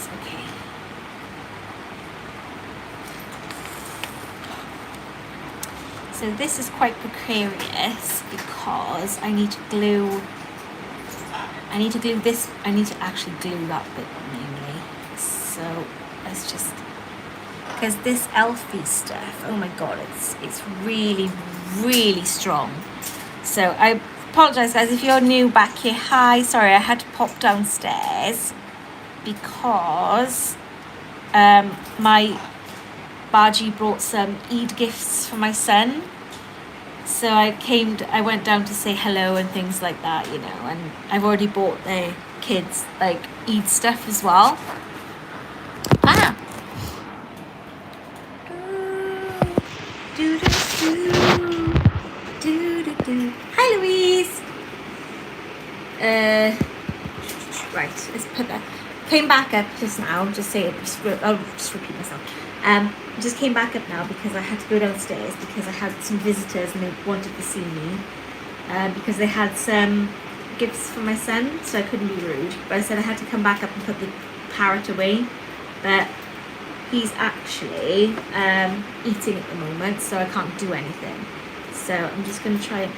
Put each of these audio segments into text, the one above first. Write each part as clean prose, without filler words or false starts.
it's okay. So this is quite precarious because I need to glue this. I need to actually glue that bit mainly. So let's just, because this Elfie stuff, oh my god, it's really, really strong. So I apologise guys if you're new back here. Hi, sorry, I had to pop downstairs because my Baji brought some Eid gifts for my son. So I went down to say hello and things like that, you know, and I've already bought the kids like Eid stuff as well. Ah! Hi Louise! Right, let's put that. Came back up just now, I'll just repeat myself. Just came back up now because I had to go downstairs because I had some visitors and they wanted to see me. Because they had some gifts for my son, so I couldn't be rude. But I said I had to come back up and put the parrot away. But he's actually eating at the moment, so I can't do anything. So I'm just going to try. I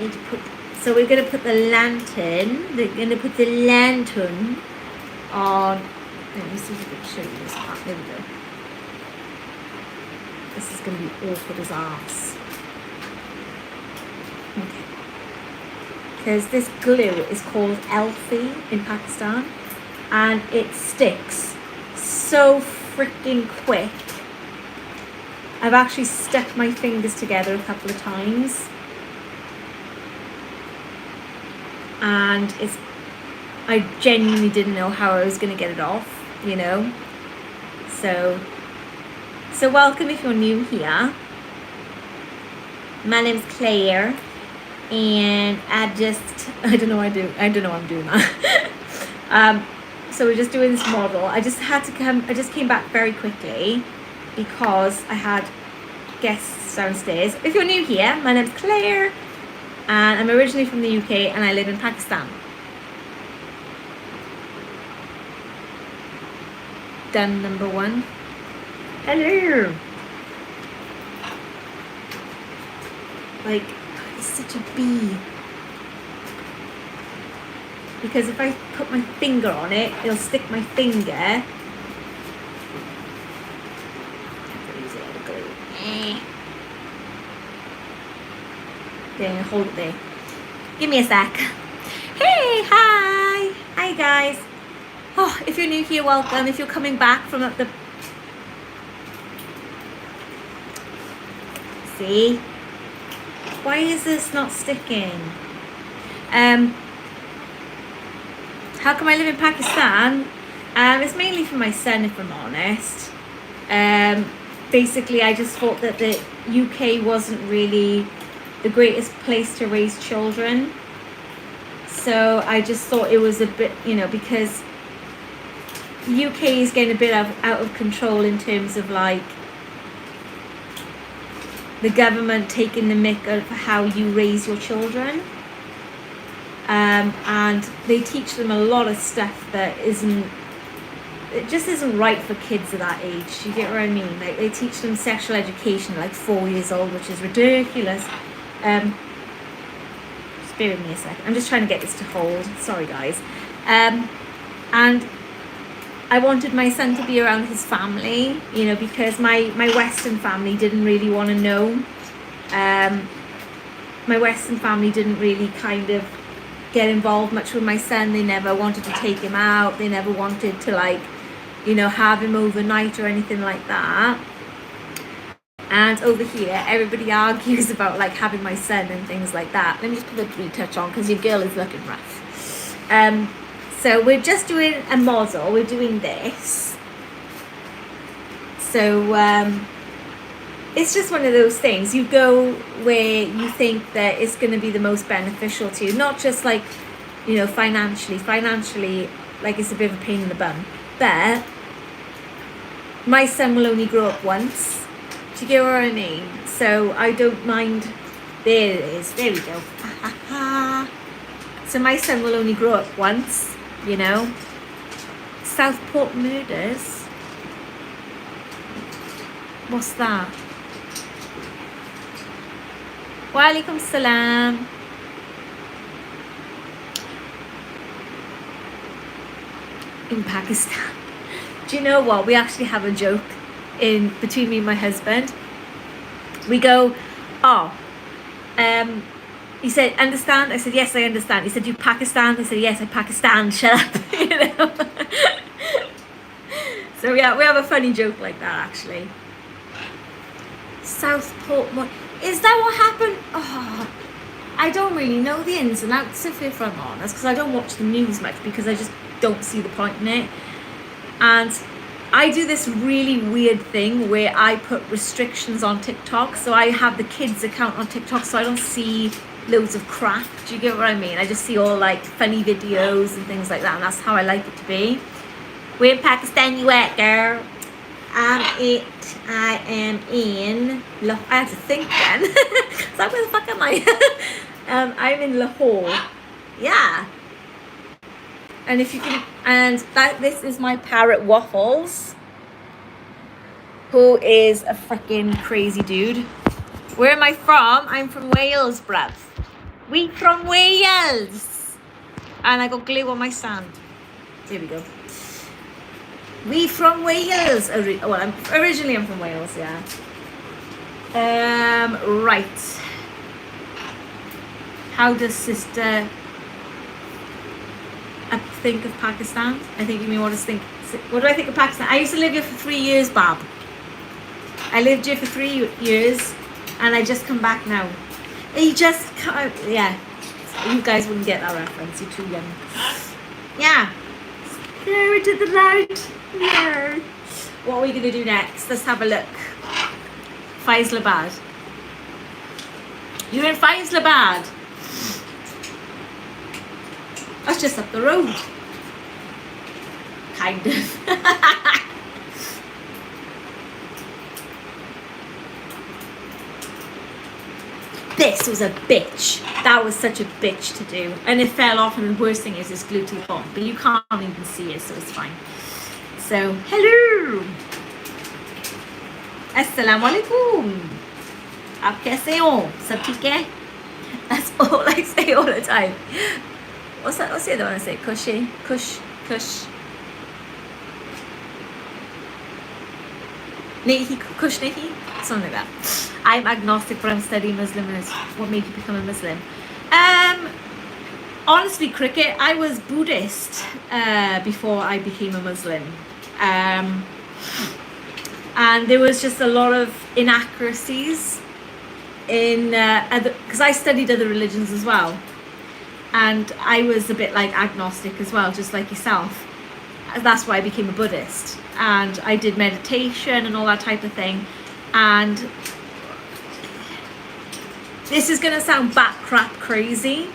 need to put. So we're going to put the lantern. They're going to put the lantern on. Let me see if I can show you this part. There we go. This is going to be awkward as arse. Okay. Because this glue is called Elfie in Pakistan, and it sticks so freaking quick. I've actually stuck my fingers together a couple of times, and I genuinely didn't know how I was going to get it off, you know. So welcome if you're new here. My name's Claire, and I don't know what I'm doing that. So we're just doing this model. I just came back very quickly because I had guests downstairs. If you're new here, my name's Claire, and I'm originally from the UK and I live in Pakistan. Done number one. Hello. Like, it's such a bee. Because if I put my finger on it, it'll stick my finger. There, hold it there. Give me a sec. Hey, hi. Hi, guys. Oh, if you're new here, welcome. If you're coming back from up the... See? Why is this not sticking? How come I live in Pakistan? It's mainly for my son, if I'm honest. Basically, I just thought that the UK wasn't really the greatest place to raise children. So I just thought it was a bit, you know, because UK is getting a bit out of control in terms of like the government taking the mick of how you raise your children. And they teach them a lot of stuff that it just isn't right for kids of that age. You get what I mean? Like, they teach them sexual education at like 4 years old, which is ridiculous. Just bear with me a second. I'm just trying to get this to hold. Sorry, guys. And I wanted my son to be around his family, you know, because my Western family didn't really want to know. My Western family didn't really kind of get involved much with my son. They never wanted to take him out. They never wanted to, like, you know, have him overnight or anything like that. And over here, everybody argues about like having my son and things like that. Let me just put the retouch on because your girl is looking rough. So we're just doing a model. We're doing this. So it's just one of those things. You go where you think that it's going to be the most beneficial to you, not just like, you know, financially, like it's a bit of a pain in the bum. But my son will only grow up once. Do you get what I mean? So I don't mind. There it is. There we go. So my son will only grow up once, you know. Southport murders. What's that? Walaikum salam. In Pakistan. Do you know what? We actually have a joke in between me and my husband. We go, he said, understand? I said, yes, I understand. He said, you Pakistan? I said, yes, I Pakistan. Shut up. You know? So yeah, we have a funny joke like that actually. Southport, is that what happened? Oh, I don't really know the ins and outs of it, if I'm honest, because I don't watch the news much because I just don't see the point in it. And I do this really weird thing where I put restrictions on TikTok. So I have the kids account on TikTok, so I don't see loads of crap. Do you get what I mean? I just see all like funny videos and things like that, and that's how I like it to be. Where in Pakistan you at, girl? I am in I have to think then. So where the fuck am I? I'm in Lahore. Yeah. And if you can, and this is my parrot Waffles, who is a freaking crazy dude. Where am I from? I'm from Wales, bruv. We from Wales. And I got glue on my sand. There we go. We from Wales. Well, originally I'm from Wales, yeah. Right. How does sister think of Pakistan? I think you mean what do I think of Pakistan? I used to live here for 3 years, Bob. I lived here for 3 years, and I just come back now. You just can't, yeah. You guys wouldn't get that reference. You're too young. Yeah. There to the light. Yeah. What are we gonna do next? Let's have a look. Faisalabad. You're in Faisalabad. That's just up the road. Kind of. This was a bitch. That was such a bitch to do. And it fell off, and the worst thing is it's glued to the bottom. But you can't even see it, so it's fine. So, hello. Assalamu alaikum. Aap kaise ho? Sab theek hai? That's all I say all the time. What's the other one I say? Cushy? Cush? Nahi? Kush nahi? Something like that. I'm agnostic, but I'm studying Muslim, and it's what made you become a Muslim. Honestly, cricket, I was Buddhist before I became a Muslim. And there was just a lot of inaccuracies in because I studied other religions as well. And I was a bit like agnostic as well, just like yourself. That's why I became a Buddhist. And I did meditation and all that type of thing. And this is going to sound bat crap crazy,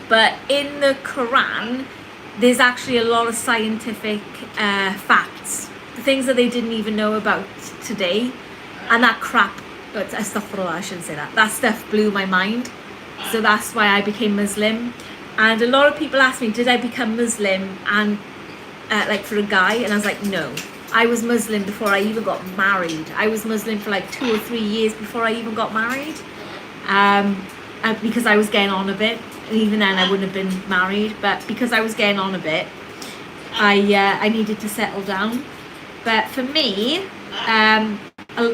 but in the Quran, there's actually a lot of scientific facts, the things that they didn't even know about today. And that crap, astaghfirullah, I shouldn't say that. That stuff blew my mind. So that's why I became Muslim. And a lot of people ask me, did I become Muslim and like for a guy? And I was like, no. I was Muslim before I even got married. I was Muslim for like 2 or 3 years before I even got married. Because I was getting on a bit. And even then I wouldn't have been married. But because I was getting on a bit, I needed to settle down. But for me,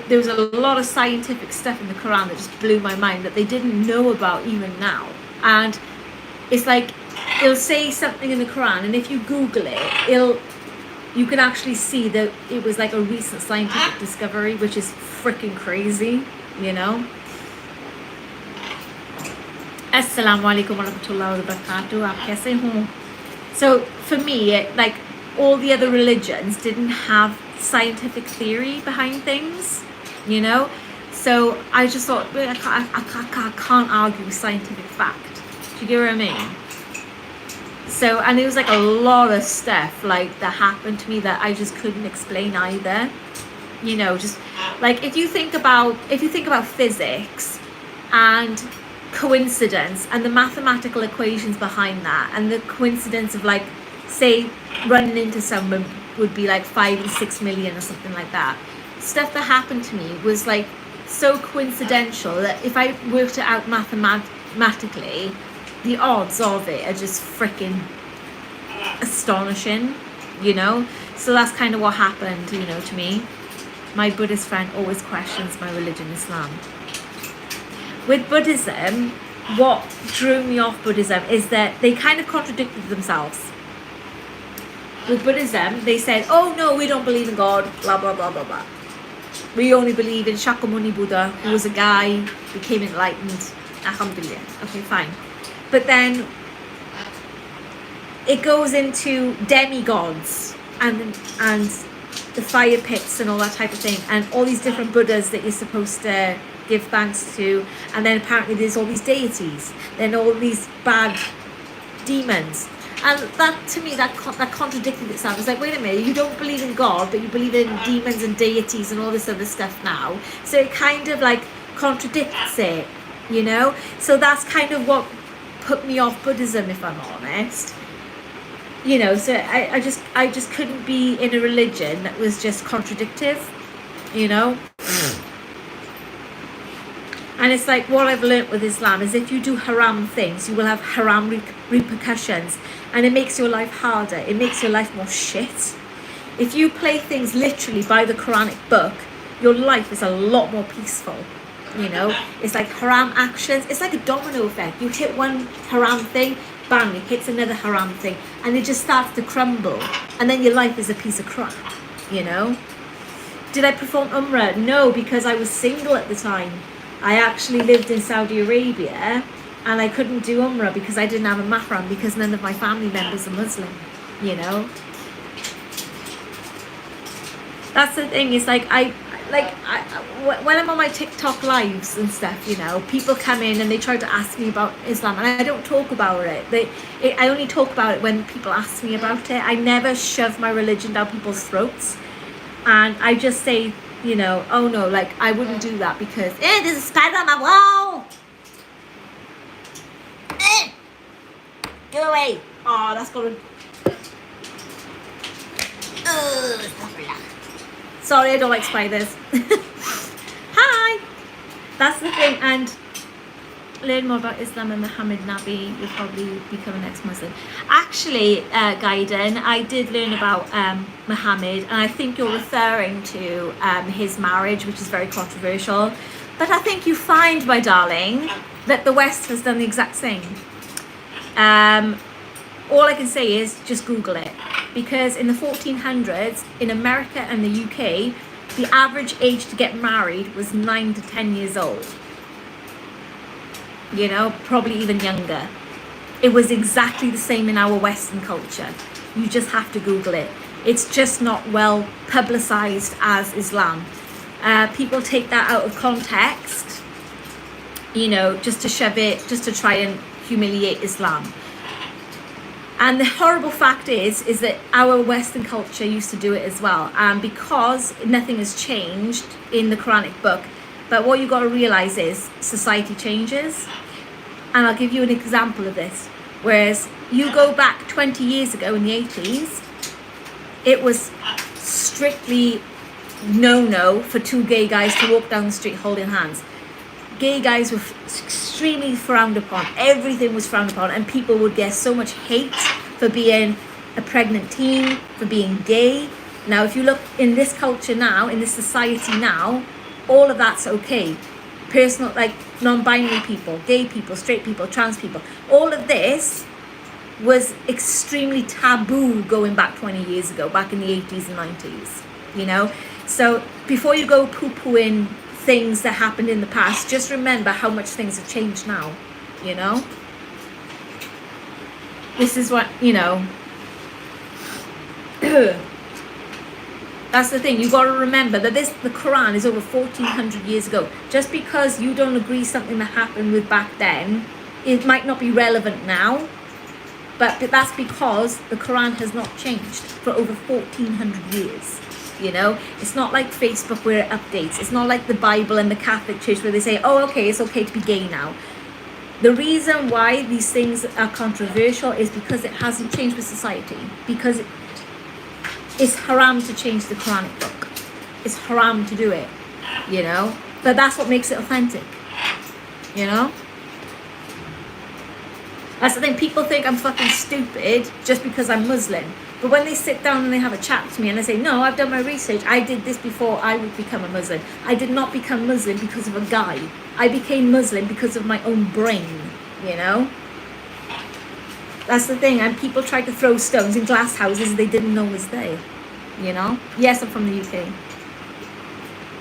there was a lot of scientific stuff in the Quran that just blew my mind that they didn't know about even now. And it's like, it'll say something in the Quran, and if you Google it, you can actually see that it was like a recent scientific discovery, which is freaking crazy, you know. Assalamu alaikum wa rahmatullahi wa barakatuh. Aap kaise ho? So for me, like all the other religions didn't have scientific theory behind things, you know. So I just thought, I can't argue with scientific fact. Do you get what I mean? So, and it was like a lot of stuff like that happened to me that I just couldn't explain either. You know, just like if you think about physics and coincidence and the mathematical equations behind that, and the coincidence of like say running into someone would be like 5 and 6 million or something like that. Stuff that happened to me was like so coincidental that if I worked it out mathematically, the odds of it are just freaking astonishing, you know. So that's kind of what happened, you know, to me. My Buddhist friend always questions my religion, Islam. With Buddhism, what drew me off Buddhism is that they kind of contradicted themselves. With Buddhism, they said, oh no, we don't believe in God, blah, blah, blah, blah, blah. We only believe in Shakyamuni Buddha, who was a guy, became enlightened, alhamdulillah. Okay, fine. But then it goes into demigods and the fire pits and all that type of thing, and all these different Buddhas that you're supposed to give thanks to, and then apparently there's all these deities, then all these bad demons. And that, to me, that contradicted itself. It's like, wait a minute, you don't believe in God, but you believe in demons and deities and all this other stuff now. So it kind of like contradicts it, you know? So that's kind of what put me off Buddhism, if I'm honest. You know, so I just couldn't be in a religion that was just contradictive, you know? And it's like, what I've learnt with Islam is if you do haram things, you will have haram repercussions. And it makes your life harder. It makes your life more shit. If you play things literally by the Quranic book, your life is a lot more peaceful. You know, it's like haram actions. It's like a domino effect. You hit one haram thing, bang, it hits another haram thing. And it just starts to crumble. And then your life is a piece of crap, you know. Did I perform Umrah? No, because I was single at the time. I actually lived in Saudi Arabia and I couldn't do Umrah because I didn't have a mahram, because none of my family members are Muslim, you know. That's the thing, it's like, when I'm on my TikTok lives and stuff, you know, people come in and they try to ask me about Islam, and I don't talk about it. I only talk about it when people ask me about it. I never shove my religion down people's throats, and I just say, you know, oh no, like I wouldn't do that because there's a spider on my wall. Go away. Oh, that's gonna. Sorry, I don't like spiders. Hi. That's the thing. And learn more about Islam and Muhammad Nabi, you'll probably become an ex-Muslim. Actually, Gaiden, I did learn about Muhammad, and I think you're referring to his marriage, which is very controversial. But I think you find, my darling, that the West has done the exact same. All I can say is just Google it, because in the 1400s in America and the UK, the average age to get married was 9 to 10 years old. You know, probably even younger. It was exactly the same in our Western culture. You just have to Google it. It's just not well publicized as Islam. People take that out of context, you know, just to shove it, just to try and humiliate Islam. And the horrible fact is that our Western culture used to do it as well. And because nothing has changed in the Quranic book, but what you got to realize is society changes. And I'll give you an example of this. Whereas you go back 20 years ago in the 80s, it was strictly no for two gay guys to walk down the street holding hands. Gay guys were extremely frowned upon. Everything was frowned upon, and people would get so much hate for being a pregnant teen, for being gay. Now, if you look in this culture now, in this society now, all of that's okay. Personal, like non-binary people, gay people, straight people, trans people, all of this was extremely taboo going back 20 years ago, back in the 80s and 90s, you know. So before you go poo-pooing things that happened in the past, just remember how much things have changed now, you know. This is what, you know. That's the thing, you got to remember that the Quran is over 1400 years ago. Just because you don't agree something that happened with back then, it might not be relevant now, but that's because the Quran has not changed for over 1400 years. You know, it's not like Facebook where it updates. It's not like the Bible and the Catholic Church where they say, oh, okay, it's okay to be gay now. The reason why these things are controversial is because it hasn't changed with society. Because it's haram to change the Quranic book. It's haram to do it, you know? But that's what makes it authentic, you know? That's the thing. People think I'm fucking stupid just because I'm Muslim. But when they sit down and they have a chat to me and I say, no, I've done my research. I did this before I would become a Muslim. I did not become Muslim because of a guy. I became Muslim because of my own brain, you know? That's the thing. And people try to throw stones in glass houses they didn't know was there, you know? Yes, I'm from the UK.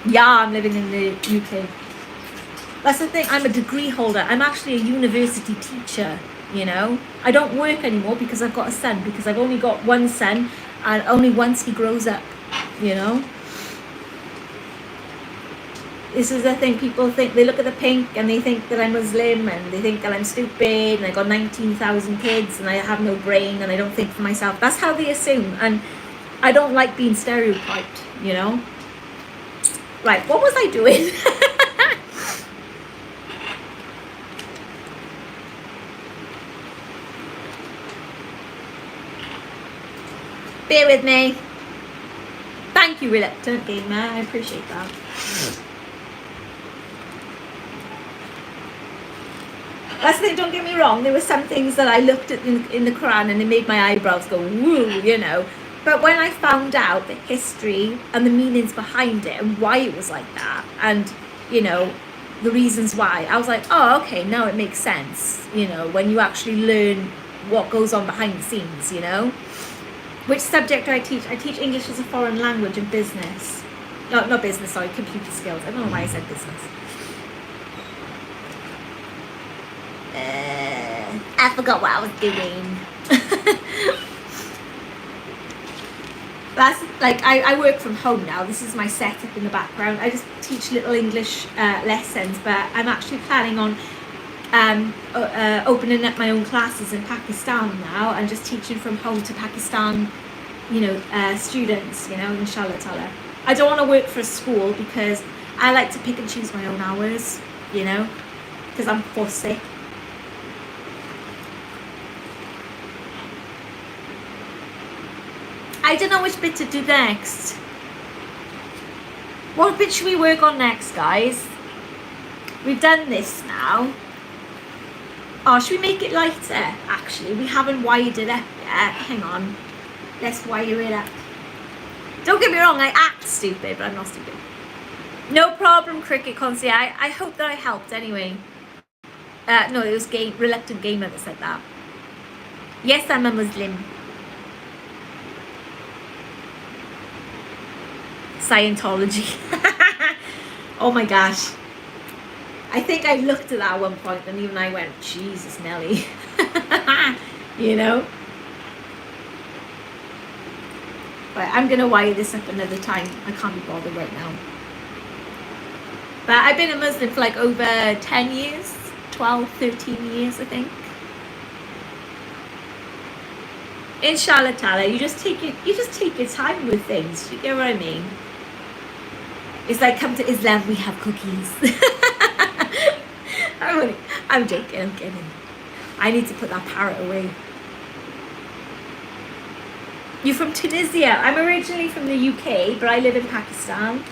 Yeah, I'm living in the UK. That's the thing. I'm a degree holder. I'm actually a university teacher. You know, I don't work anymore because I've got a son, because I've only got one son and only once he grows up, you know. This is the thing. People think, they look at the pink and they think that I'm Muslim and they think that I'm stupid and I got 19,000 kids and I have no brain and I don't think for myself. That's how they assume, and I don't like being stereotyped, you know. Right, what was I doing? Bear with me. Thank you, Reluctant Gamer. I appreciate that. That's the thing, don't get me wrong. There were some things that I looked at in the Quran and it made my eyebrows go woo, you know. But when I found out the history and the meanings behind it and why it was like that and, you know, the reasons why, I was like, oh, okay, now it makes sense, you know, when you actually learn what goes on behind the scenes, you know. Which subject do I teach? I teach English as a foreign language and business. No, not business, sorry, computer skills. I don't know why I said business. I forgot what I was doing. That's like, I work from home now. This is my setup in the background. I just teach little English lessons, but I'm actually planning on opening up my own classes in Pakistan now and just teaching from home to Pakistan, you know, students, you know, inshallah ta'ala. I don't want to work for a school because I like to pick and choose my own hours, you know, because I'm fussy. I don't know which bit to do next. What bit should we work on next, guys? We've done this now. Oh, should we make it lighter? Actually, we haven't wired it up yet. Hang on. Let's wire it up. Don't get me wrong, I act stupid, but I'm not stupid. No problem, Cricket Conci. I hope that I helped anyway. No, it was Reluctant Gamer that said that. Yes, I'm a Muslim. Scientology. Oh my gosh. I think I looked at that at one point and even I went, Jesus, Nelly. You know? But I'm going to wire this up another time. I can't be bothered right now. But I've been a Muslim for like over 10 years. 12, 13 years, I think. Inshallah ta'ala, you just take your time with things. You get what I mean? It's like, come to Islam, we have cookies. I'm joking, I'm kidding. I need to put that parrot away. You're from Tunisia. I'm originally from the UK, but I live in Pakistan.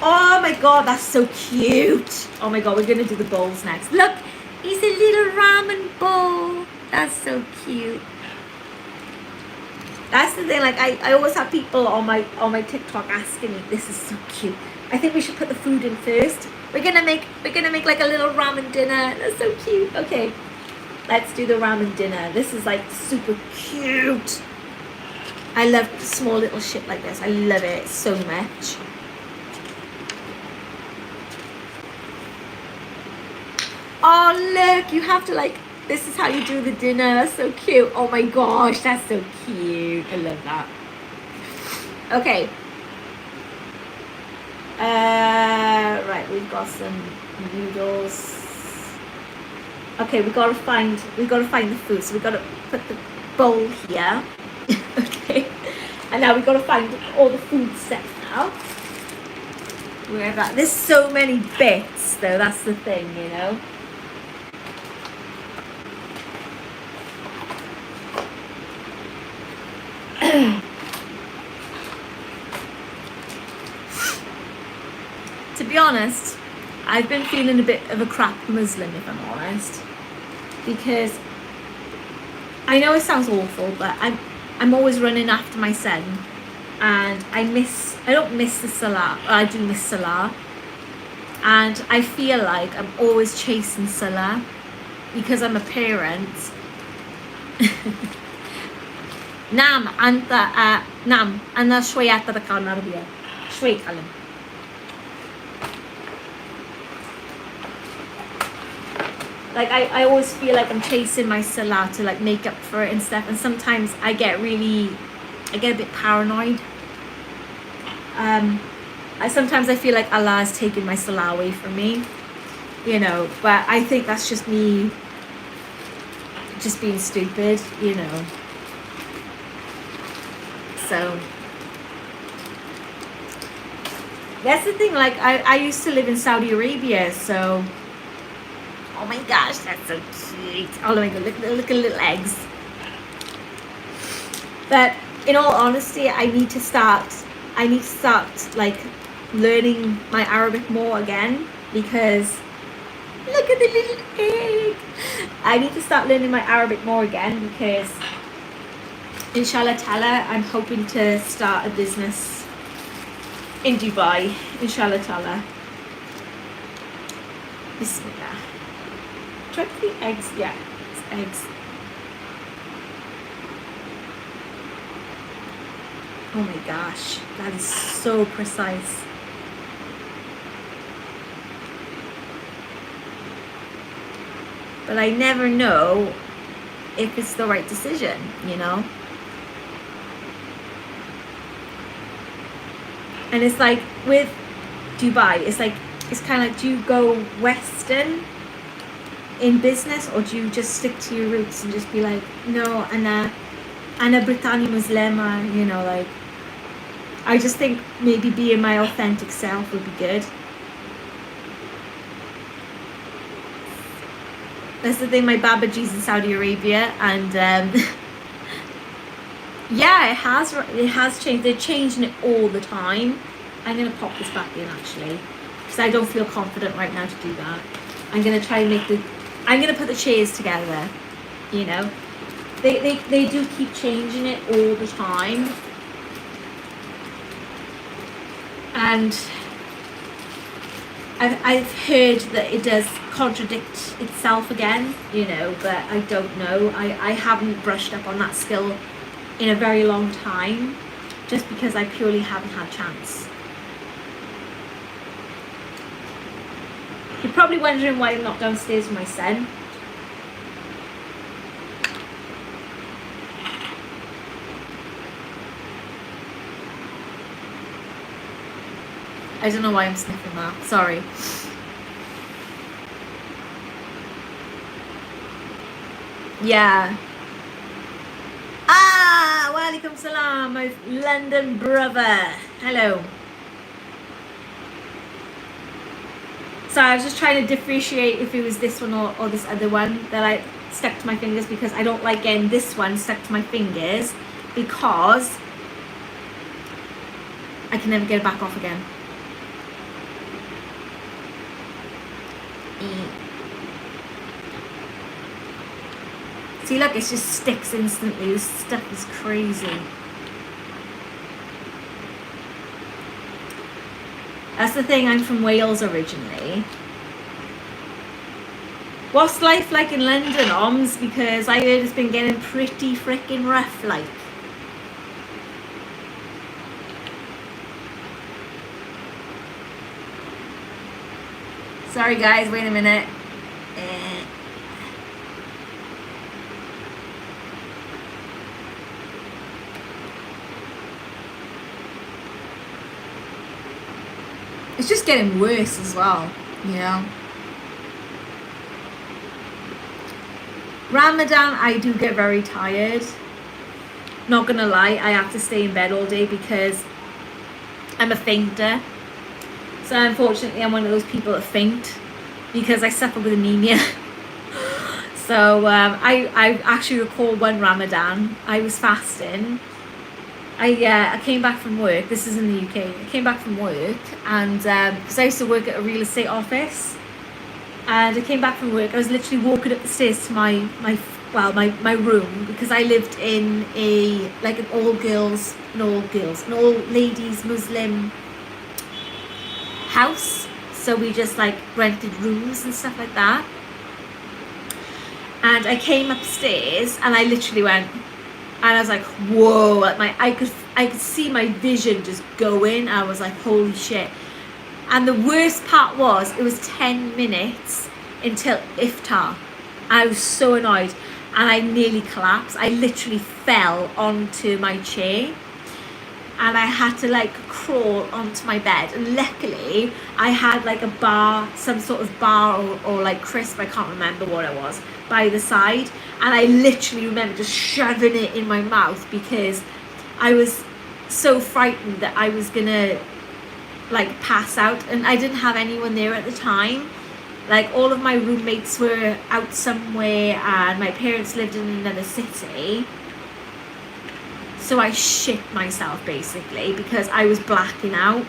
Oh my god, that's so cute. Oh my god, we're gonna do the bowls next. Look, he's a little ramen bowl. That's so cute. That's the thing, like I always have people on my TikTok asking me, this is so cute. I think we should put the food in first. We're gonna make like a little ramen dinner. That's so cute. Okay, let's do the ramen dinner. This is like super cute. I love small little shit like this. I love it so much. Oh look, you have to like, this is how you do the dinner. That's so cute. Oh my gosh, that's so cute. I love that. Okay. Right, we've got some noodles. Okay, we gotta find the food. So we gotta put the bowl here. Okay. And now we gotta find all the food stuff now. wherever. There's so many bits though, that's the thing, you know. To be honest, I've been feeling a bit of a crap Muslim, if I'm honest, because I know it sounds awful, but I'm always running after my son, and I don't miss the Salah. I do miss Salah, and I feel like I'm always chasing Salah because I'm a parent. نعم أنت نعم أنا شوي أتذكر العربية شوي أتكلم. Like I always feel like I'm chasing my Salah to like make up for it and stuff, and sometimes I get a bit paranoid. Sometimes I feel like Allah is taking my Salah away from me, you know, but I think that's just me just being stupid, you know. So that's the thing, like I used to live in Saudi Arabia, so oh my gosh, that's so cute. Oh my god, look at little eggs. But in all honesty, I need to start like learning my Arabic more again, because look at the little egg. I need to start learning my Arabic more again, because inshallah ta'ala, I'm hoping to start a business in Dubai, inshallah ta'ala. Bismillah. Try the eggs, yeah, it's eggs. Oh my gosh, that is so precise. But I never know if it's the right decision, you know? And it's like with Dubai, it's kind of like, do you go Western in business, or do you just stick to your roots and just be like, no, Anna Britannia Muslima, you know, like, I just think maybe being my authentic self would be good. That's the thing, my Babaji's in Saudi Arabia, and yeah, it has changed. They're changing it all the time. I'm going to pop this back in actually, because I don't feel confident right now to do that. I'm going to try and I'm going to put the chairs together, you know. They do keep changing it all the time. And I've heard that it does contradict itself again, you know, but I don't know. I haven't brushed up on that skill in a very long time, just because I purely haven't had a chance. You're probably wondering why I'm not downstairs with my son. I don't know why I'm sniffing that, sorry. Yeah. Walaikum salam, my London brother. Hello. So I was just trying to differentiate if it was this one or this other one that I stuck to my fingers, because I don't like getting this one stuck to my fingers, because I can never get it back off again. See, look, it just sticks instantly. This stuff is crazy. That's the thing, I'm from Wales originally. What's life like in London, Oms? Because I heard it's been getting pretty freaking rough, like. Sorry guys, wait a minute. It's just getting worse as well, you know. Ramadan, I do get very tired. Not gonna lie, I have to stay in bed all day because I'm a fainter. So unfortunately, I'm one of those people that faint because I suffer with anemia. So I actually recall one Ramadan, I was fasting. I came back from work. This is in the UK. I came back from work, and because I used to work at a real estate office, and I came back from work. I was literally walking up the stairs to my room, because I lived in an all ladies Muslim house. So we just like rented rooms and stuff like that. And I came upstairs and I literally went, and I was like, whoa, like I could see my vision just going. I was like, holy shit. And the worst part was, it was 10 minutes until iftar. I was so annoyed and I nearly collapsed. I literally fell onto my chair and I had to like crawl onto my bed. And luckily I had like a bar, some sort of bar or like crisp, I can't remember what it was, by the side. And I literally remember just shoving it in my mouth because I was so frightened that I was gonna like pass out, and I didn't have anyone there at the time. Like all of my roommates were out somewhere and my parents lived in another city. So I shit myself basically because I was blacking out.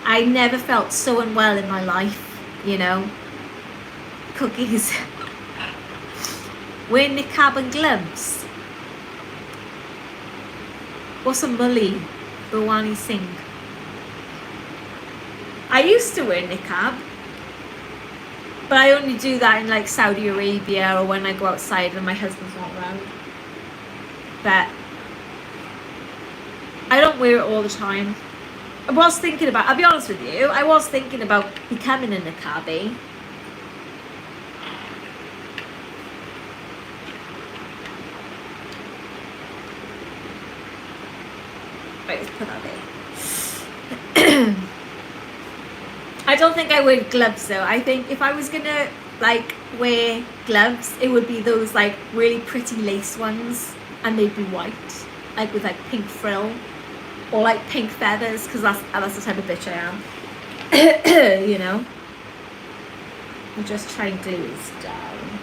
I never felt so unwell in my life, you know. Cookies. Wear niqab and gloves. What's a mully? Bawani Singh. I used to wear niqab, but I only do that in like Saudi Arabia or when I go outside and my husband's not around. But I don't wear it all the time. I'll be honest with you, I was thinking about becoming a niqabi. Right, let's put that there. I don't think I wear gloves though. I think if I was gonna like wear gloves, it would be those like really pretty lace ones, and they'd be white, like with like pink frill or like pink feathers, because that's the type of bitch I am. You know, I'm just trying to glue this down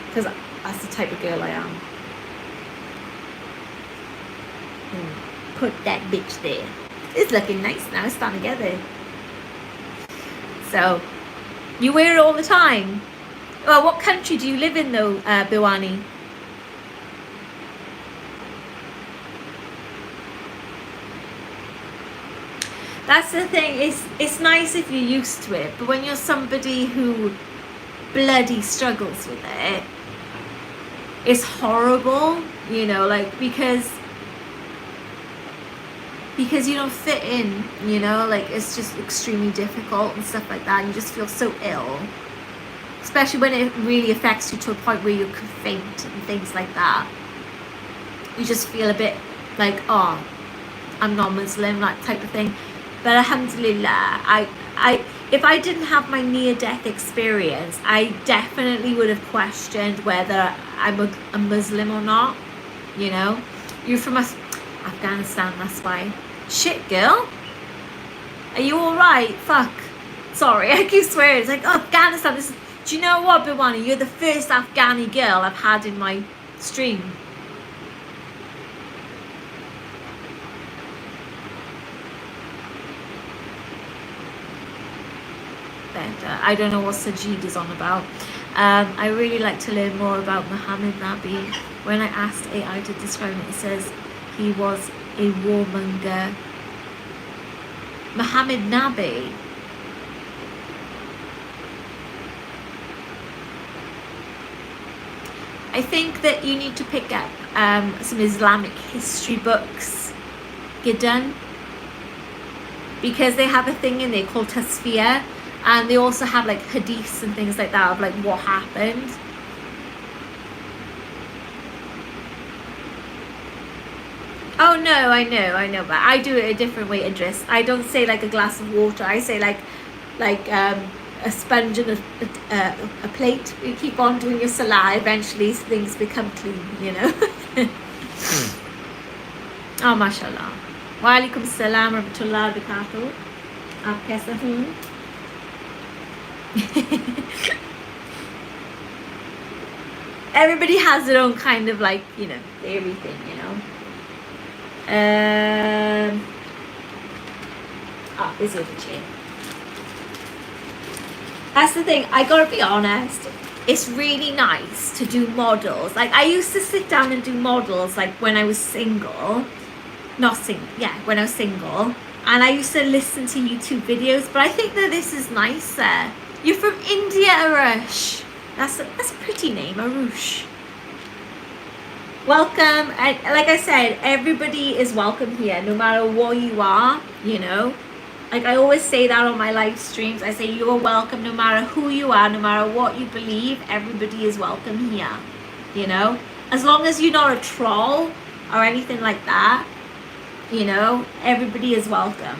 because that's the type of girl I am. Put that bitch there. It's looking nice now. It's starting together. So, you wear it all the time. Well, what country do you live in though, Biwani? That's the thing. It's nice if you're used to it, but when you're somebody who bloody struggles with it, it's horrible. You know, like because you don't fit in, you know, like it's just extremely difficult and stuff like that. You just feel so ill, especially when it really affects you to a point where you could faint and things like that. You just feel a bit like, oh, I'm not Muslim, that type of thing. But alhamdulillah, if I didn't have my near-death experience, I definitely would have questioned whether I'm a Muslim or not. You know, you're from Afghanistan, that's why. Shit, girl. Are you alright? Fuck. Sorry, I keep swearing. It's like, oh, Afghanistan. Do you know what, Biwani? You're the first Afghani girl I've had in my stream. Better. I don't know what Sajid is on about. I really like to learn more about Muhammad Nabi. When I asked AI to describe it, it says he was a warmonger. Muhammad Nabi. I think that you need to pick up some Islamic history books, Gidan, because they have a thing in there called Tasfiyah, and they also have like hadiths and things like that of like what happened. Oh no, I know, but I do it a different way, Idris. I don't say like a glass of water. I say like a sponge and a plate. You keep on doing your salah. Eventually, things become clean. You know. Oh, mashallah. Walaikum salam warahmatullahi wabarakatuh. आप कैसे हूँ? Everybody has their own kind of like, you know, everything, you know. This is the chain. That's the thing, I gotta be honest, it's really nice to do models. Like, I used to sit down and do models, like, when I was single. When I was single. And I used to listen to YouTube videos, but I think that this is nicer. You're from India, Arush. That's a pretty name, Arush. Welcome, and like I said, everybody is welcome here, no matter what you are, you know. Like I always say that on my live streams, I say you're welcome no matter who you are, no matter what you believe, everybody is welcome here, you know. As long as you're not a troll or anything like that, you know, everybody is welcome.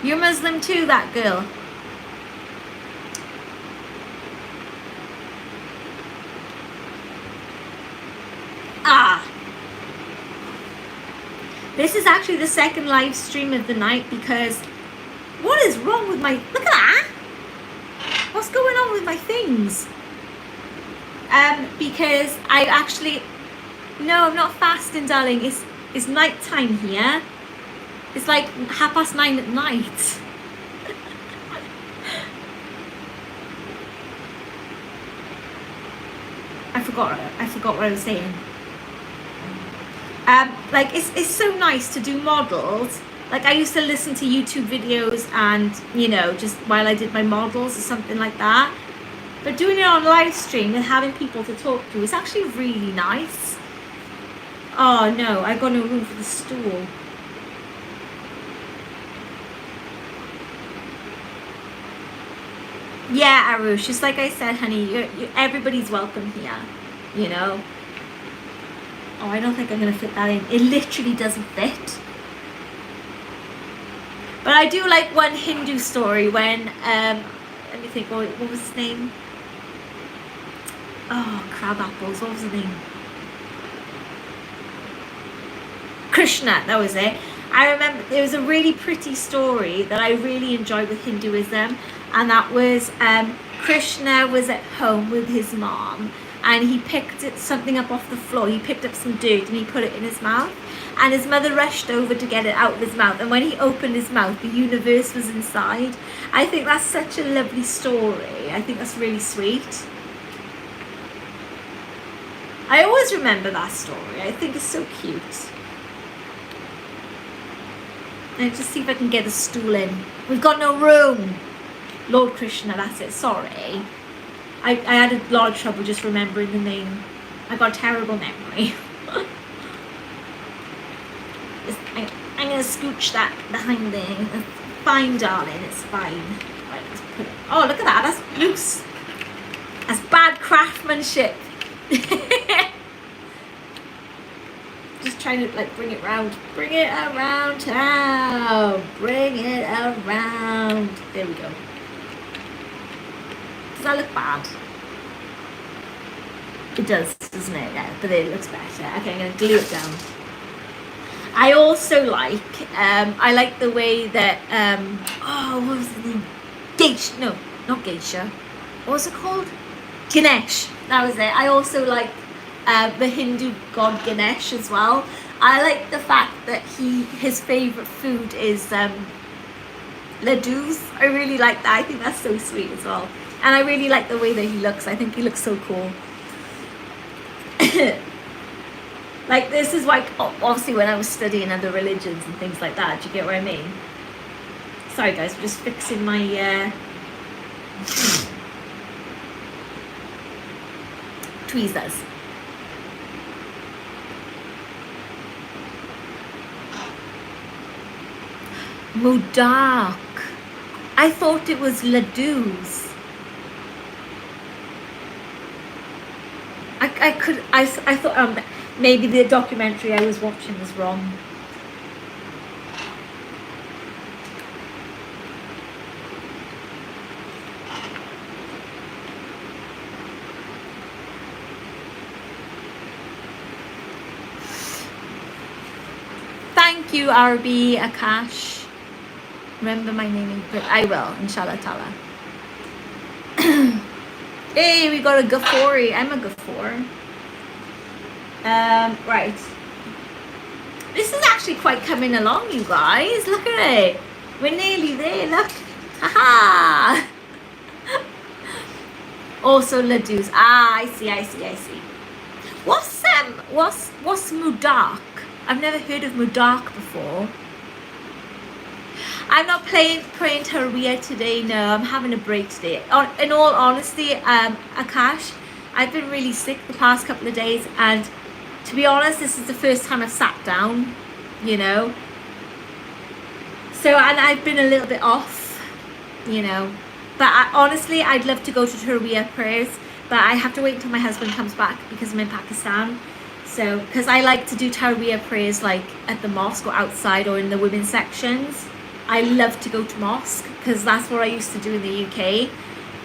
You're Muslim too, that girl. This is actually the second live stream of the night because what is wrong with my, look at that. What's going on with my things? Because I actually, no, I'm not fasting, darling. It's night time here. It's like 9:30 at night. I forgot what I was saying. Like it's so nice to do models. Like I used to listen to YouTube videos and, you know, just while I did my models or something like that. But doing it on live stream and having people to talk to is actually really nice. Oh no, I got no room for the stool. Yeah, Arush, just like I said, honey, everybody's welcome here, you know. Oh, I don't think I'm going to fit that in. It literally doesn't fit. But I do like one Hindu story when, let me think, what was his name? Oh, crab apples, what was his name? Krishna, that was it. I remember there was a really pretty story that I really enjoyed with Hinduism, and that was Krishna was at home with his mom and he picked something up off the floor. He picked up some dirt and he put it in his mouth, and his mother rushed over to get it out of his mouth, and when he opened his mouth the universe was inside. I think that's such a lovely story. I think that's really sweet. I always remember that story. I think it's so cute. And just see if I can get a stool in. We've got no room. Lord Krishna, that's it. Sorry. I had a lot of trouble just remembering the name. I got a terrible memory. I'm going to scooch that behind there. Fine, darling. It's fine. Right, let's put it. Oh, look at that. That's loose. That's bad craftsmanship. Just trying to like bring it round. Bring it around town. Bring it around. There we go. Does that look bad? It does, doesn't it? Yeah, but it looks better. Okay, I'm going to glue it down. I also like, I like the way that, oh, what was the name? Geisha, no, not Geisha. What was it called? Ganesh. That was it. I also like the Hindu god Ganesh as well. I like the fact that his favorite food is ladoos. I really like that. I think that's so sweet as well. And I really like the way that he looks. I think he looks so cool. Like this is like obviously when I was studying other religions and things like that. Do you get what I mean? Sorry guys, I'm just fixing my tweezers. Modak. I thought it was ladoos. I thought maybe the documentary I was watching was wrong. Thank you, RB Akash. Remember my name, but I will, inshallah ta'ala. Hey, we got a Ghaffori. I'm a Ghaffor. Right. This is actually quite coming along, you guys. Look at it. We're nearly there. Look. Haha. Also Ladus. I see. What's Mudak? I've never heard of Mudak before. I'm not praying Taraweeh today. No, I'm having a break today. In all honesty, Akash, I've been really sick the past couple of days, and to be honest, this is the first time I've sat down, you know. So, and I've been a little bit off, you know. But honestly, I'd love to go to Taraweeh prayers, but I have to wait until my husband comes back because I'm in Pakistan. So, because I like to do Taraweeh prayers like at the mosque or outside or in the women's sections. I love to go to mosque because that's what I used to do in the UK.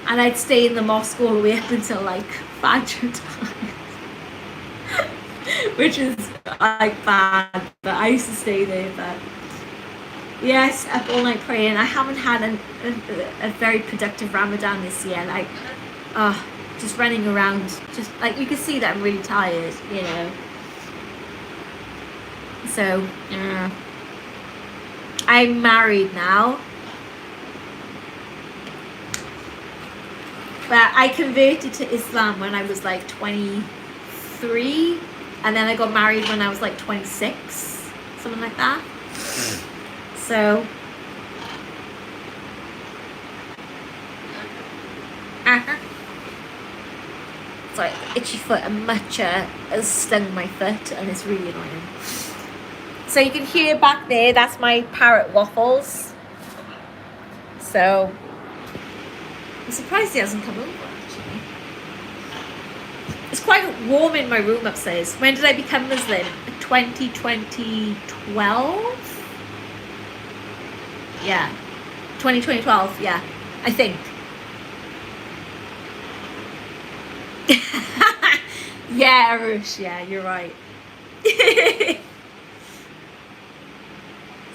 And I'd stay in the mosque all the way up until like Fajr time. Which is like bad, but I used to stay there. But yes, up all night praying. I haven't had a very productive Ramadan this year. Like, just running around. Just like you can see that I'm really tired, you know. So, yeah. I'm married now. But I converted to Islam when I was like 23. And then I got married when I was like 26. Something like that. So. Sorry, itchy foot. A matcha has stung my foot and it's really annoying. So you can hear back there, that's my parrot waffles. So, I'm surprised he hasn't come over actually. It's quite warm in my room upstairs. When did I become Muslim? 2012? Yeah. 2012, yeah. I think. Yeah, Arush, yeah, you're right.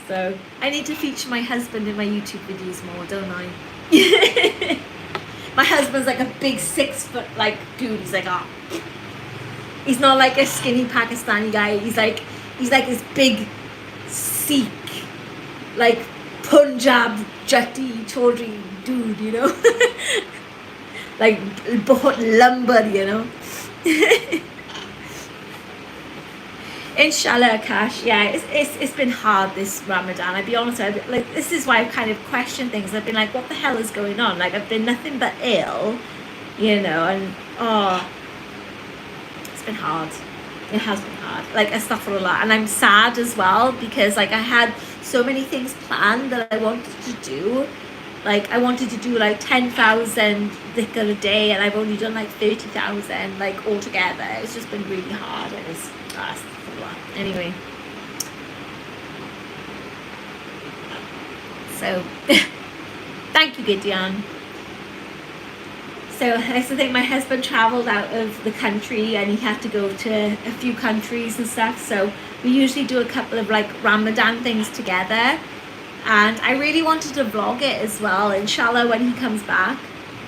So, I need to feature my husband in my YouTube videos more, don't I? My husband's like a big 6 foot like dude. He's like, he's not like a skinny Pakistani guy. He's like this big Sikh, like Punjab Jatti Chaudhry dude, you know? Like bahut lumbar, you know? Inshallah, Akash. Yeah, it's been hard this Ramadan. I'll be honest. Like this is why I've kind of questioned things. I've been like, what the hell is going on? Like I've been nothing but ill, you know. And it's been hard. It has been hard. Like astaghfirullah. And I'm sad as well because like I had so many things planned that I wanted to do. Like I wanted to do like 10,000 dhikr a day, and I've only done like 30,000 like altogether. It's just been really hard. It was anyway. So thank you, Gideon. So I used to think my husband traveled out of the country and he had to go to a few countries and stuff. So we usually do a couple of like Ramadan things together. And I really wanted to vlog it as well. Inshallah, when he comes back,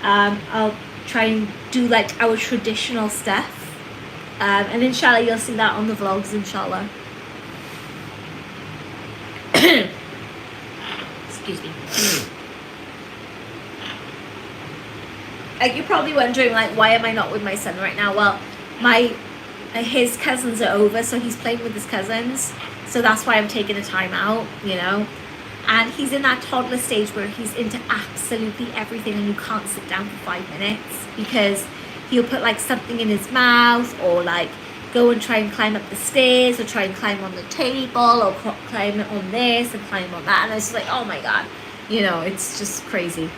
I'll try and do like our traditional stuff. And inshallah, you'll see that on the vlogs, inshallah. Excuse me. Like you're probably wondering, like, why am I not with my son right now? Well, his cousins are over, so he's playing with his cousins. So that's why I'm taking a time out, you know. And he's in that toddler stage where he's into absolutely everything and you can't sit down for 5 minutes because he'll put like something in his mouth or like go and try and climb up the stairs or try and climb on the table or climb on this and climb on that. And it's like, oh my God, you know, it's just crazy.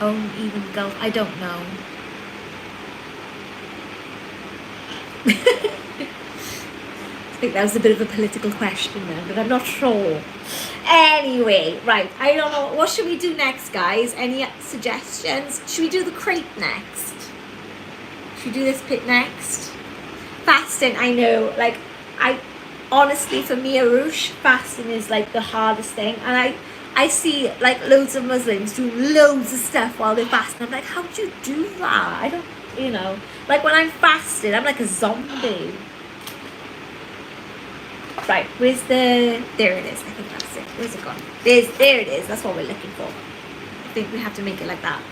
Own even Gulf. I don't know. I think that was a bit of a political question there, but I'm not sure. Anyway, right, I don't know, what should we do next, guys? Any suggestions? Should we do the crepe next? Should we do this bit next? Fasting, I know, like, I honestly, for me, Arush, fasting is like the hardest thing, and I see like loads of Muslims do loads of stuff while they're fasting. I'm like, how do you do that? I don't, you know, like when I'm fasting, I'm like a zombie. Right, where's the, there it is, I think that's it. Where's it gone? There it is, that's what we're looking for. I think we have to make it like that.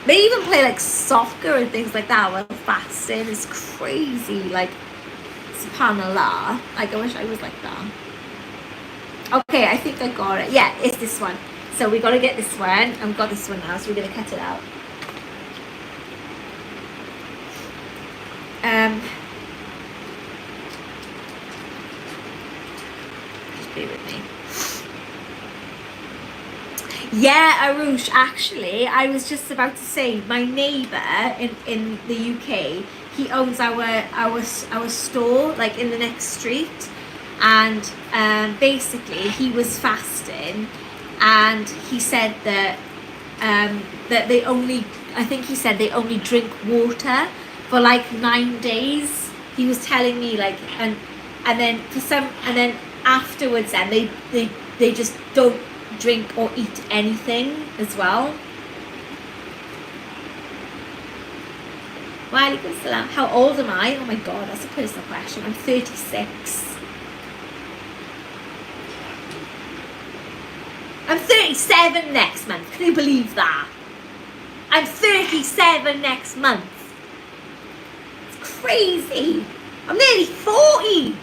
They even play like soccer and things like that while fasting. It's crazy, like, subhanallah. Like, I wish I was like that. Okay, I think I got it. Yeah, it's this one. So we got to get this one, and we've got this one now, so we're going to cut it out. Just bear with me. Yeah, Arush, actually, I was just about to say, my neighbour in the UK, he owns our store, like, in the next street, and basically he was fasting, and he said that that they only, I think he said they only drink water for like 9 days. He was telling me, like, and then afterwards then they just don't drink or eat anything as well. Walaikum salam. How old am I? Oh my god, that's a personal question. I'm 36. I'm 37 next month. Can you believe that? I'm 37 next month. It's crazy. I'm nearly 40.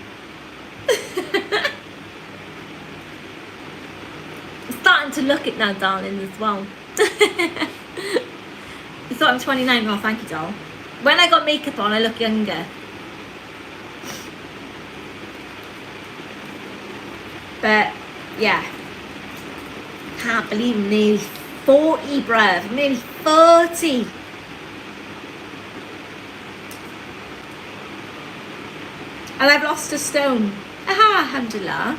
I'm starting to look it now, darling, as well. You thought I'm 29? Oh, thank you, doll. When I got makeup on, I look younger. But, yeah. Can't believe I'm nearly 40, bruv. I'm nearly 40. And I've lost a stone. Aha, alhamdulillah.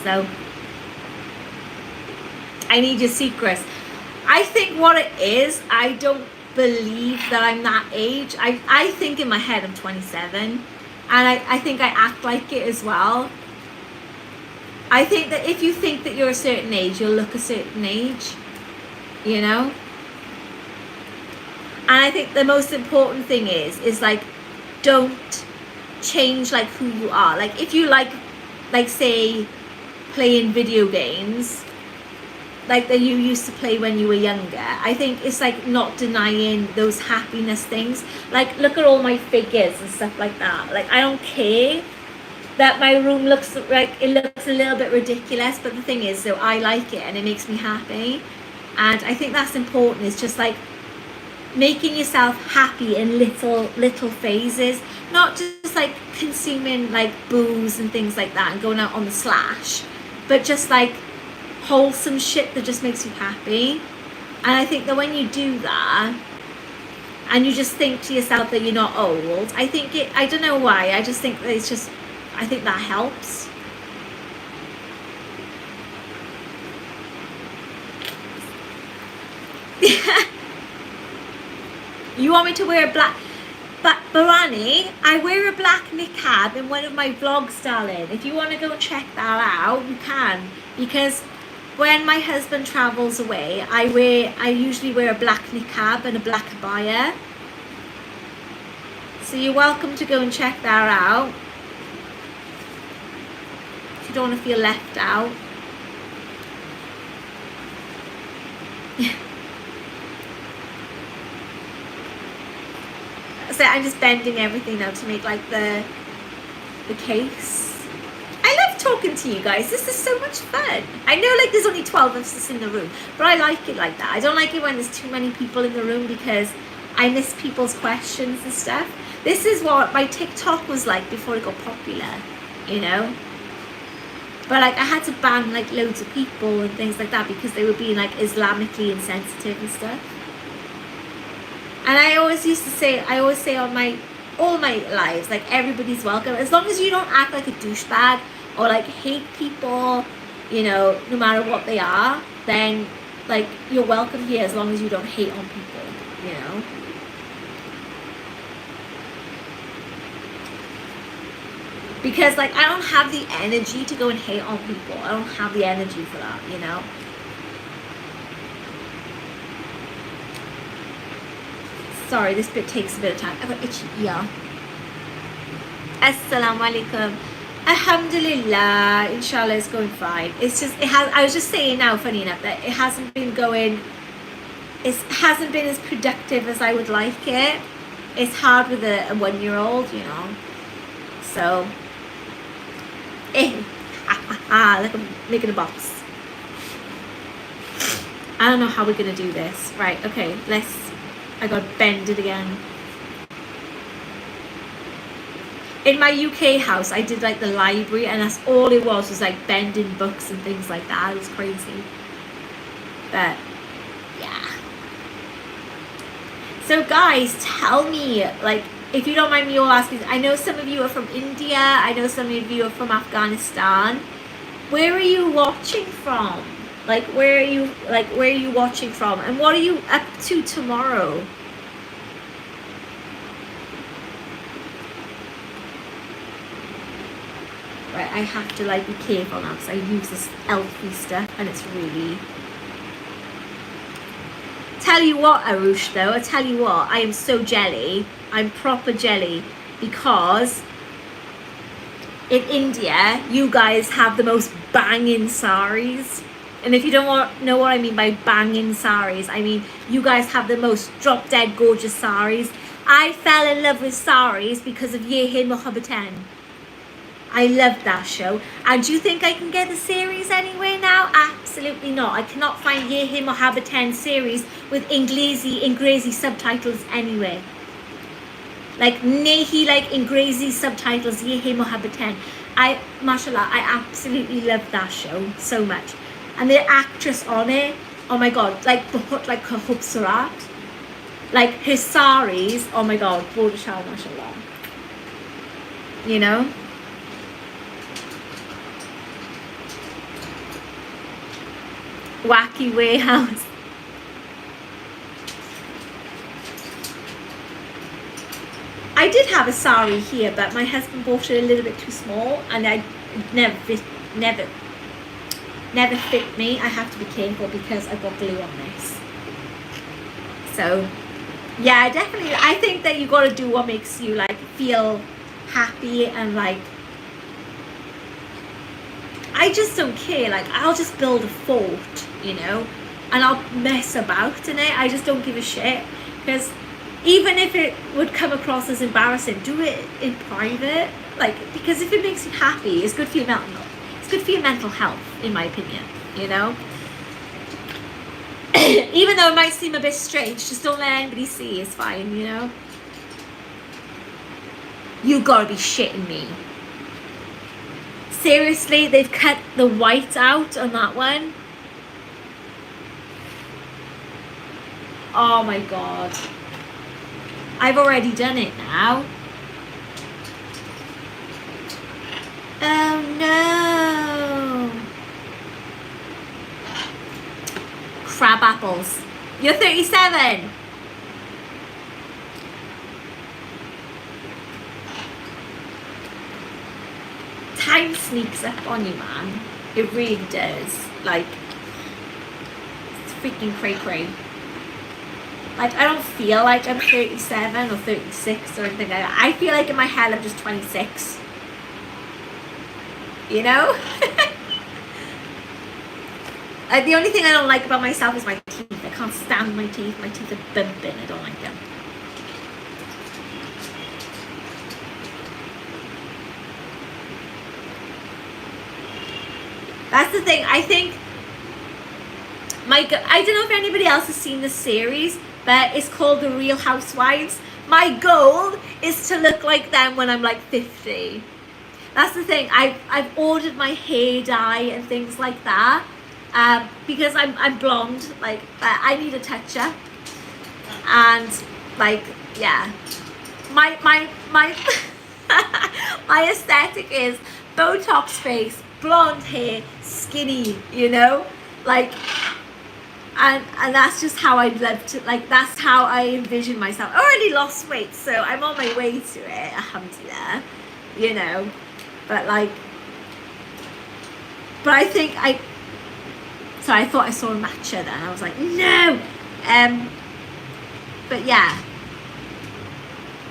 So, I need your secrets. I think what it is, I don't believe that I'm that age. I think in my head I'm 27. And I think I act like it as well. I think that if you think that you're a certain age, you'll look a certain age. You know? And I think the most important thing is like, don't change like who you are. Like, if you like say, playing video games, like that you used to play when you were younger, I think it's like not denying those happiness things. Like, look at all my figures and stuff like that. Like, I don't care that my room looks like, it looks a little bit ridiculous, but the thing is, so I like it and it makes me happy. And I think that's important. It's just like making yourself happy in little phases, not just like consuming like booze and things like that and going out on the slash, but just like wholesome shit that just makes you happy. And I think that when you do that and you just think to yourself that you're not old, I think it, I don't know why, I just think that it's just, I think that helps. You want me to wear a black, but Barani, I wear a black niqab in one of my vlogs, darling. If you want to go and check that out, you can. Because when my husband travels away, I usually wear a black niqab and a black abaya. So you're welcome to go and check that out. If you don't want to feel left out. So I'm just bending everything now to make like the case. I love talking to you guys. This is so much fun. I know like there's only 12 of us in the room, but I like it like that. I don't like it when there's too many people in the room because I miss people's questions and stuff. This is what my TikTok was like before it got popular, you know? But like I had to ban like loads of people and things like that because they were being like Islamically insensitive and stuff. And I always say on all my lives, like, everybody's welcome. As long as you don't act like a douchebag or like hate people, you know, no matter what they are, then like you're welcome here as long as you don't hate on people, you know. Because like I don't have the energy to go and hate on people. I don't have the energy for that, you know. Sorry, this bit takes a bit of time. I've got itchy ear. Assalamu alaikum. Alhamdulillah, inshallah it's going fine. It's just, I was just saying now, funny enough, that it hasn't been as productive as I would like it. It's hard with a 1-year-old, you know. So, look, I'm making a box. I don't know how we're gonna do this. Right, okay, I got bend it again. In my UK house, I did like the library, and that's all it was like bending books and things like that. It was crazy. But yeah. So guys, tell me, like, if you don't mind me all asking, I know some of you are from India, I know some of you are from Afghanistan. Where are you watching from? Like, where are you watching from? And what are you up to tomorrow? Right, I have to like be careful now because I use this elfy stuff and it's really... Tell you what, Arush, though, I tell you what, I am so jelly. I'm proper jelly because in India, you guys have the most banging saris. And if you don't know what I mean by banging saris, I mean you guys have the most drop dead gorgeous saris. I fell in love with saris because of Ye Hai Mohabbatein. I loved that show. And do you think I can get the series anywhere now? Absolutely not. I cannot find Ye Hai Mohabbatein series with Ingrezi subtitles anywhere. Like Nehi, like Ingrezi subtitles, Ye Hai Mohabbatein. Mashallah, I absolutely loved that show so much. And the actress on it, oh my god, like her Khubsurat, like her saris, oh my god, Bodhishah, mashallah. You know? Wacky warehouse. I did have a sari here, but my husband bought it a little bit too small, and I never fit me. I have to be careful because I've got glue on this. So yeah, definitely I think that you got to do what makes you like feel happy, and like I just don't care. Like I'll just build a fort, you know, and I'll mess about in it. I just don't give a shit, because even if it would come across as embarrassing, do it in private. Like, because if it makes you happy, it's good for your mental health, in my opinion, you know. Even though it might seem a bit strange, just don't let anybody see. It's fine, you know. You gotta be shitting me. Seriously, they've cut the white out on that one. Oh my god. I've already done it now. Oh no. Crab apples. You're 37. Time sneaks up on you, man. It really does. Like, it's freaking cray-cray. Like, I don't feel like I'm 37 or 36 or anything like that. I feel like in my head I'm just 26. You know? Like, the only thing I don't like about myself is my teeth. I can't stand my teeth. My teeth are bumping. I don't like them. That's the thing. I think I don't know if anybody else has seen this series, but it's called The Real Housewives. My goal is to look like them when I'm like 50. That's the thing. I've ordered my hair dye and things like that, because I'm blonde. Like, I need a touch up, and Like, yeah. My my aesthetic is Botox face, blonde hair, skinny, you know? Like, and that's just how I'd love to, like, that's how I envision myself. I already lost weight, so I'm on my way to it, alhamdulillah, you know? But like, but I think so I thought I saw a matcha then. I was like, no! But yeah,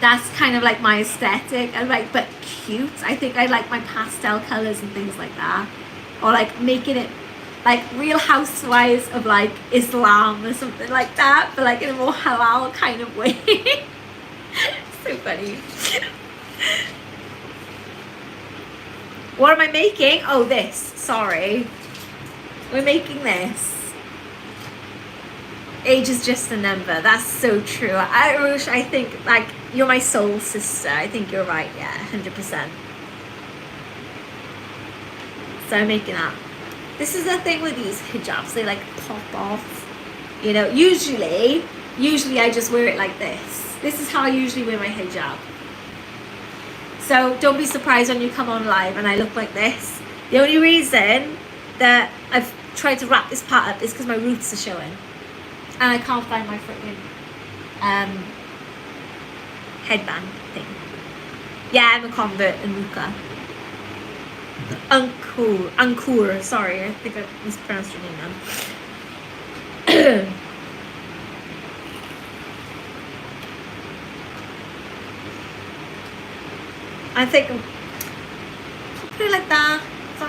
that's kind of like my aesthetic. And like, but cute. I think I like my pastel colors and things like that. Or like making it like Real Housewives of like Islam or something like that, but like in a more halal kind of way. So funny. What am I making? Oh, this. Sorry. We're making this. Age is just a number. That's so true. Rush, I think, like, you're my soul sister. I think you're right. Yeah, 100%. So I'm making that. This is the thing with these hijabs. They, like, pop off. You know, usually I just wear it like this. This is how I usually wear my hijab. So don't be surprised when you come on live and I look like this. The only reason that I've tried to wrap this part up is because my roots are showing. And I can't find my freaking headband thing. Yeah, I'm a convert in Luca. Ankur, sorry, I think I mispronounced your name then. I think put it like that.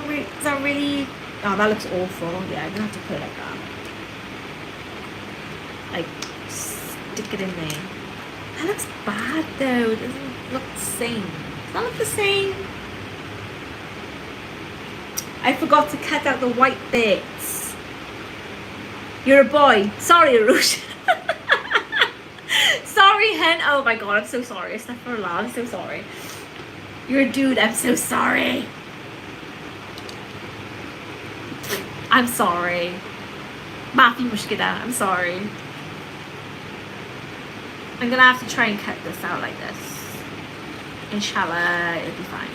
Is that really? Oh, that looks awful. Yeah, I'm gonna have to put it like that. Like, stick it in there. That looks bad though. It doesn't look the same. Does that look the same? I forgot to cut out the white bits. You're a boy. Sorry, Arush. Sorry, hen. Oh my god, I'm so sorry. Astaghfirullah, I'm so sorry. You're a dude. I'm so sorry. I'm sorry. Maafi mushkila. I'm sorry. I'm gonna have to try and cut this out like this. Inshallah, it'll be fine.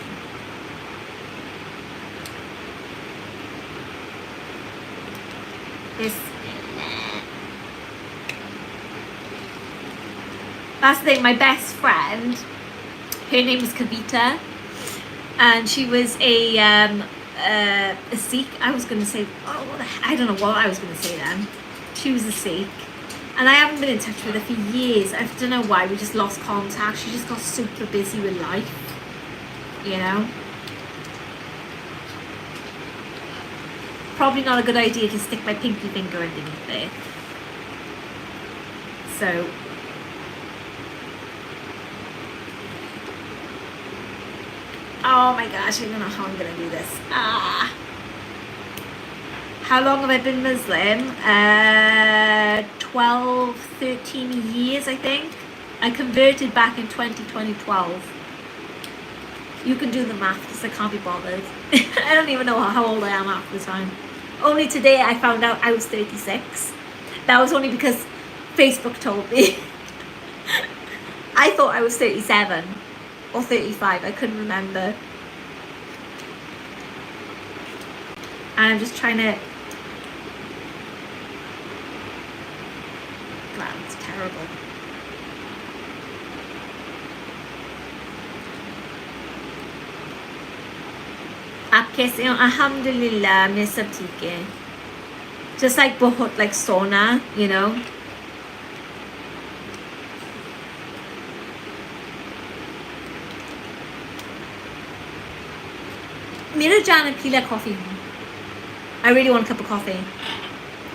That's the thing, my best friend, her name was Kavita, and she was a Sikh. I was going to say, I don't know what I was going to say then. She was a Sikh, and I haven't been in touch with her for years. I don't know why, we just lost contact. She just got super busy with life, you know. Probably not a good idea to stick my pinky finger underneath there. So, oh my gosh, I don't know how I'm gonna do this. How long have I been Muslim? 12, 13 years, I think. I converted back in 2012. You can do the math because I can't be bothered. I don't even know how old I am after the time. Only today I found out I was 36. That was only because Facebook told me. I thought I was 37 or 35. I couldn't remember. And I'm just trying to... Wow, it's terrible. आप कैसे हो? Alhamdulillah, मैं सब ठीक है. Just like बहुत like sauna, you know. मेरा जाना पीला coffee. I really want a cup of coffee.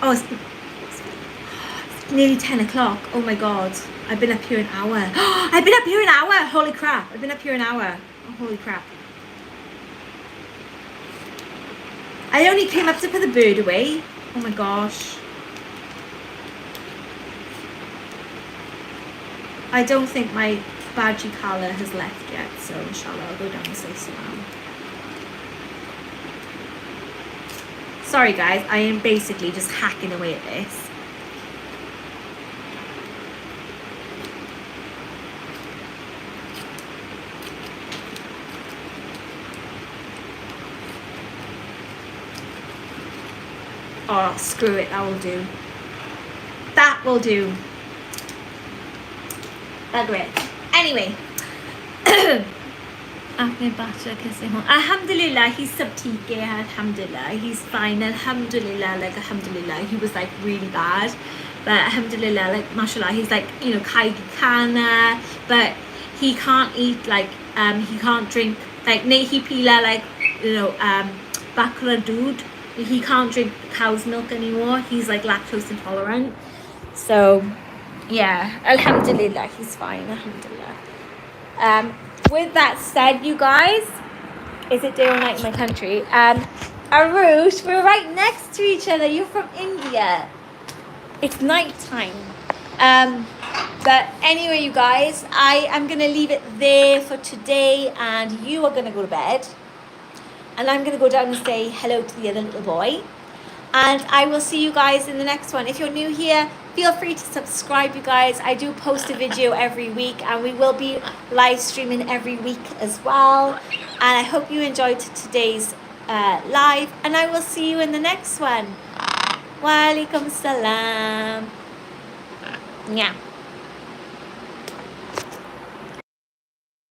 Oh, it's nearly 10 o'clock. Oh my god, I've been up here an hour. I've been up here an hour. Holy crap, I've been up here an hour. Oh, holy crap. I only came up to put the bird away. Oh my gosh. I don't think my Baji Kala has left yet, so inshallah I'll go down and say salam. Sorry guys, I am basically just hacking away at this. Oh, screw it, that will do. That will do. Agree. Anyway. Alhamdulillah, he's sab theek hai, alhamdulillah, he's fine, alhamdulillah, like alhamdulillah, he was like really bad, but alhamdulillah, like mashallah, he's like, you know, kaigi kana, but he can't eat like, he can't drink, like nahi pila, like, you know, bakra doodh, he can't drink cow's milk anymore, he's like lactose intolerant, so yeah, alhamdulillah, he's fine, alhamdulillah. With that said, you guys, is it day or night in my country? Arush, we're right next to each other. You're from India. It's night time. But anyway, you guys, I am going to leave it there for today, and you are going to go to bed. And I'm going to go down and say hello to the other little boy. And I will see you guys in the next one. If you're new here, feel free to subscribe, you guys. I do post a video every week, and we will be live streaming every week as well. And I hope you enjoyed today's live, and I will see you in the next one. Wa alaikum salam. Yeah.